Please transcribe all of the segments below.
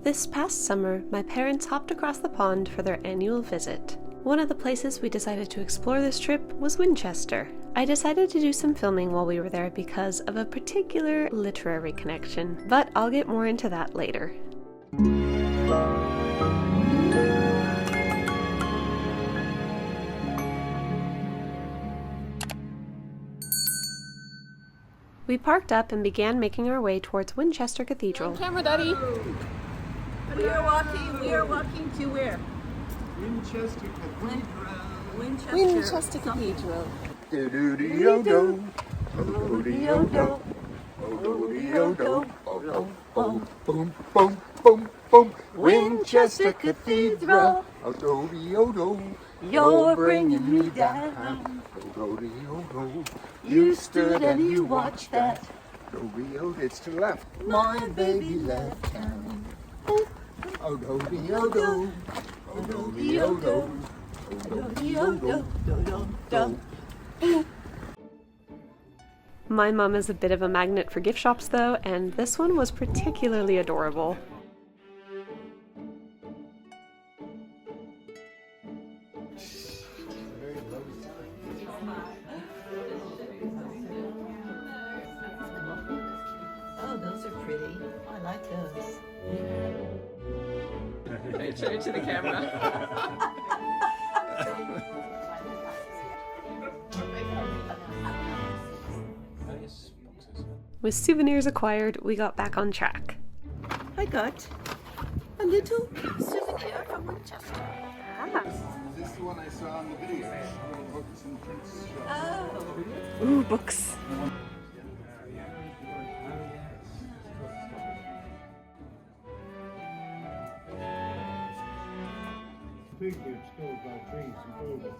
This past summer, my parents hopped across the pond for their annual visit. One of the places we decided to explore this trip was Winchester. I decided to do some filming while we were there because of a particular literary connection, but I'll get more into that later. We parked up and began making our way towards Winchester Cathedral. Camera, Daddy! We are walking to where? Winchester Cathedral. Winchester Cathedral. Do-do-do-do-do. Oh-do-do-do-do. Oh-do-do-do-do. Oh, oh, boom, boom, boom, boom. Winchester Cathedral. Oh-do-do-do-do. You're bringing me down. Oh-do-do-do-do. You stood and you watched that. Oh-do-do-do. It's to the left. My baby left town. Oh-do-do-do-do. Oh-do-do-do-do. My mum is a bit of a magnet for gift shops though, and this one was particularly adorable. Oh, those are pretty. I like those. Show it to the camera. With souvenirs acquired, we got back on track. I got a little souvenir from Winchester. Is this the one I saw on the video? Books and prints shop. Oh. Ooh, books. Big gets stored by trees and buildings.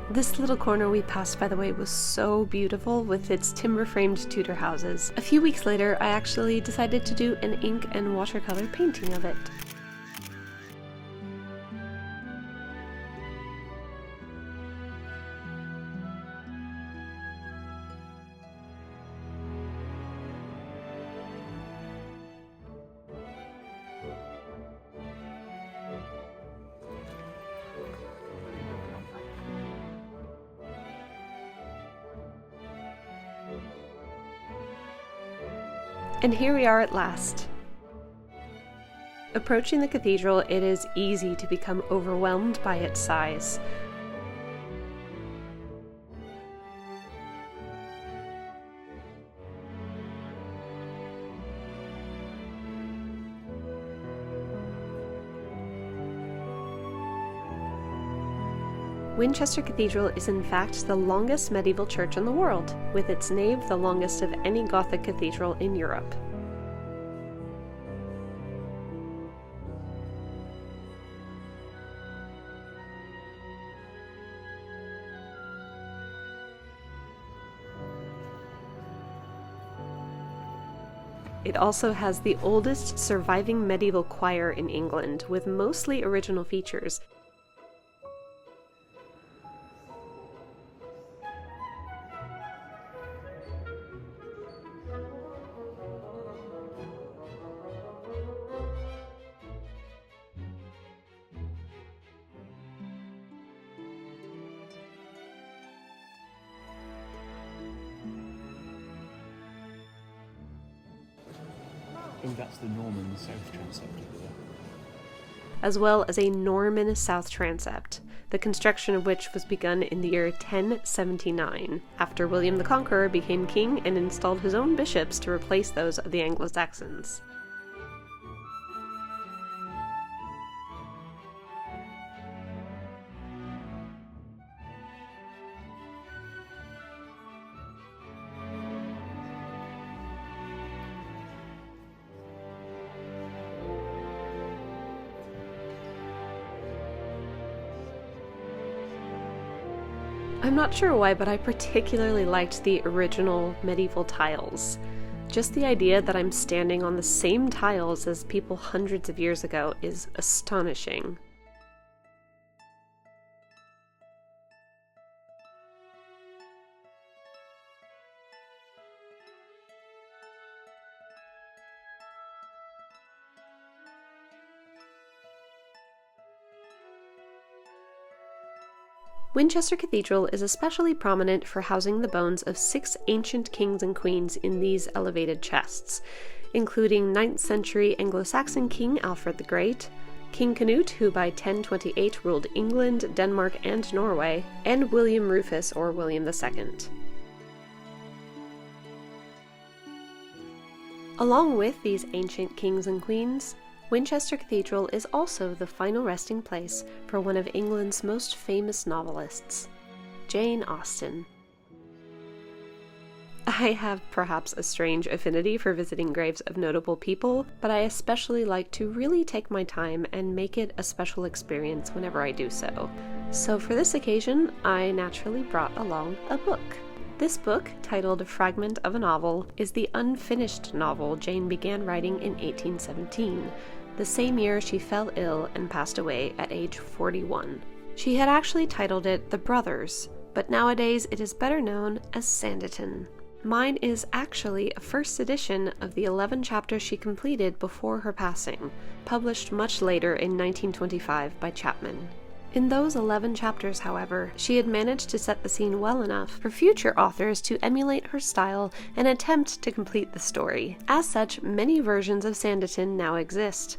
This little corner we passed, by the way, was so beautiful with its timber-framed Tudor houses. A few weeks later, I actually decided to do an ink and watercolor painting of it. And here we are at last. Approaching the cathedral, it is easy to become overwhelmed by its size. Winchester Cathedral is in fact the longest medieval church in the world, with its nave the longest of any Gothic cathedral in Europe. It also has the oldest surviving medieval choir in England, with mostly original features. Oh, that's the Norman South transept over there. As well as a Norman South transept, the construction of which was begun in the year 1079, after William the Conqueror became king and installed his own bishops to replace those of the Anglo-Saxons. I'm not sure why, but I particularly liked the original medieval tiles. Just the idea that I'm standing on the same tiles as people hundreds of years ago is astonishing. Winchester Cathedral is especially prominent for housing the bones of 6 ancient kings and queens in these elevated chests, including 9th century Anglo-Saxon King Alfred the Great, King Canute, who by 1028 ruled England, Denmark, and Norway, and William Rufus or William II. Along with these ancient kings and queens, Winchester Cathedral is also the final resting place for one of England's most famous novelists, Jane Austen. I have perhaps a strange affinity for visiting graves of notable people, but I especially like to really take my time and make it a special experience whenever I do so. So for this occasion, I naturally brought along a book. This book, titled Fragment of a Novel, is the unfinished novel Jane began writing in 1817, the same year she fell ill and passed away at age 41. She had actually titled it The Brothers, but nowadays it is better known as Sanditon. Mine is actually a first edition of the 11 chapters she completed before her passing, published much later in 1925 by Chapman. In those 11 chapters, however, she had managed to set the scene well enough for future authors to emulate her style and attempt to complete the story. As such, many versions of Sanditon now exist.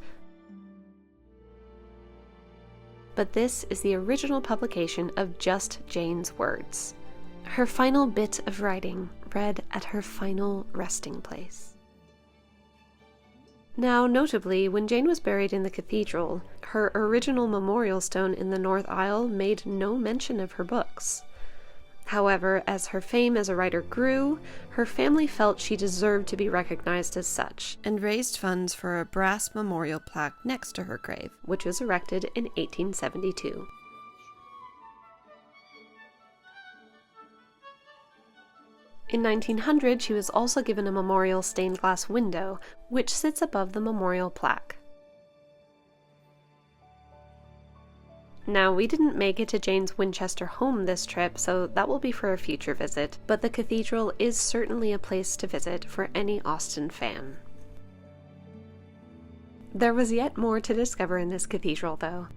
But this is the original publication of just Jane's words. Her final bit of writing, read at her final resting place. Now, notably, when Jane was buried in the cathedral, her original memorial stone in the north aisle made no mention of her books. However, as her fame as a writer grew, her family felt she deserved to be recognized as such, and raised funds for a brass memorial plaque next to her grave, which was erected in 1872. In 1900, she was also given a memorial stained glass window, which sits above the memorial plaque. Now, we didn't make it to Jane's Winchester home this trip, so that will be for a future visit, but the cathedral is certainly a place to visit for any Austen fan. There was yet more to discover in this cathedral, though.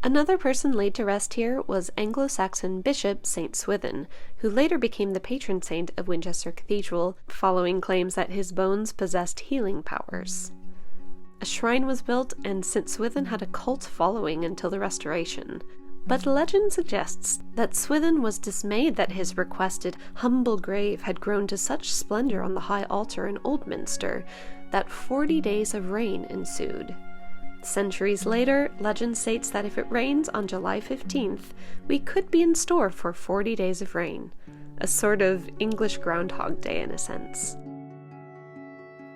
Another person laid to rest here was Anglo-Saxon Bishop St. Swithun, who later became the patron saint of Winchester Cathedral, following claims that his bones possessed healing powers. A shrine was built, and St. Swithun had a cult following until the Restoration. But legend suggests that Swithun was dismayed that his requested humble grave had grown to such splendor on the high altar in Oldminster that 40 days of rain ensued. Centuries later, legend states that if it rains on July 15th, we could be in store for 40 days of rain, a sort of English Groundhog Day in a sense.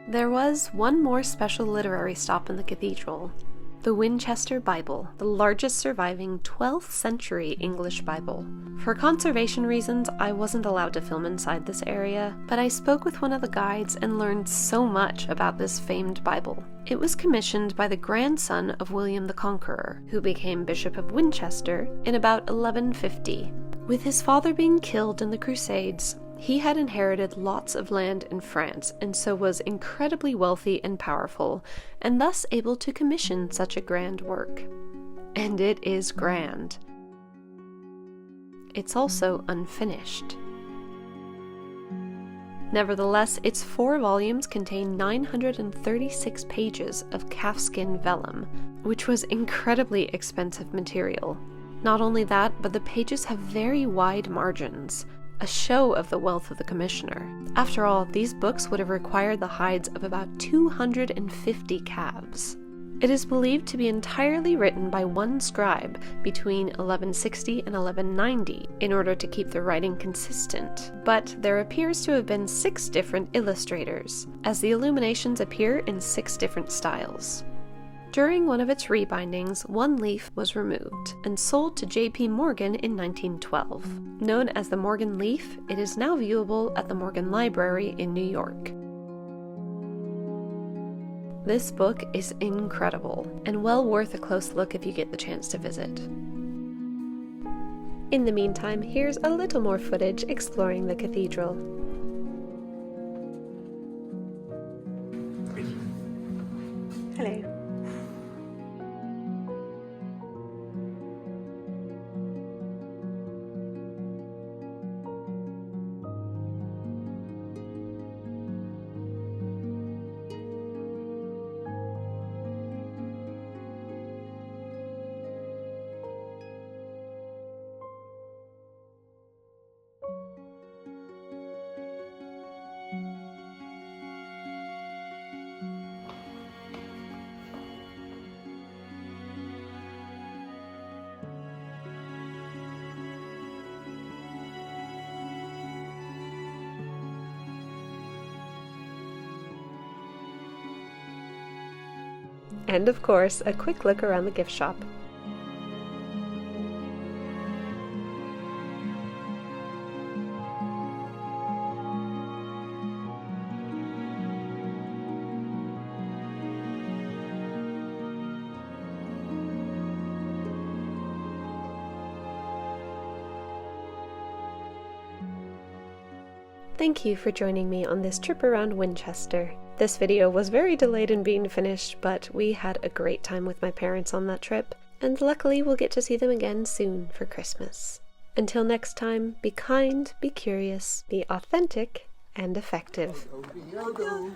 There was one more special literary stop in the cathedral, the Winchester Bible, the largest surviving 12th century English Bible. For conservation reasons, I wasn't allowed to film inside this area, but I spoke with one of the guides and learned so much about this famed Bible. It was commissioned by the grandson of William the Conqueror, who became Bishop of Winchester in about 1150. With his father being killed in the Crusades, he had inherited lots of land in France and so was incredibly wealthy and powerful, and thus able to commission such a grand work. And it is grand. It's also unfinished. Nevertheless, its 4 volumes contain 936 pages of calfskin vellum, which was incredibly expensive material. Not only that, but the pages have very wide margins, a show of the wealth of the commissioner. After all, these books would have required the hides of about 250 calves. It is believed to be entirely written by one scribe between 1160 and 1190 in order to keep the writing consistent, but there appears to have been 6 different illustrators, as the illuminations appear in 6 different styles. During one of its rebindings, one leaf was removed and sold to J.P. Morgan in 1912. Known as the Morgan leaf, it is now viewable at the Morgan Library in New York. This book is incredible, and well worth a close look if you get the chance to visit. In the meantime, here's a little more footage exploring the cathedral. Hello. And of course, a quick look around the gift shop. Thank you for joining me on this trip around Winchester. This video was very delayed in being finished, but we had a great time with my parents on that trip, and luckily we'll get to see them again soon for Christmas. Until next time, be kind, be curious, be authentic, and effective. Odo,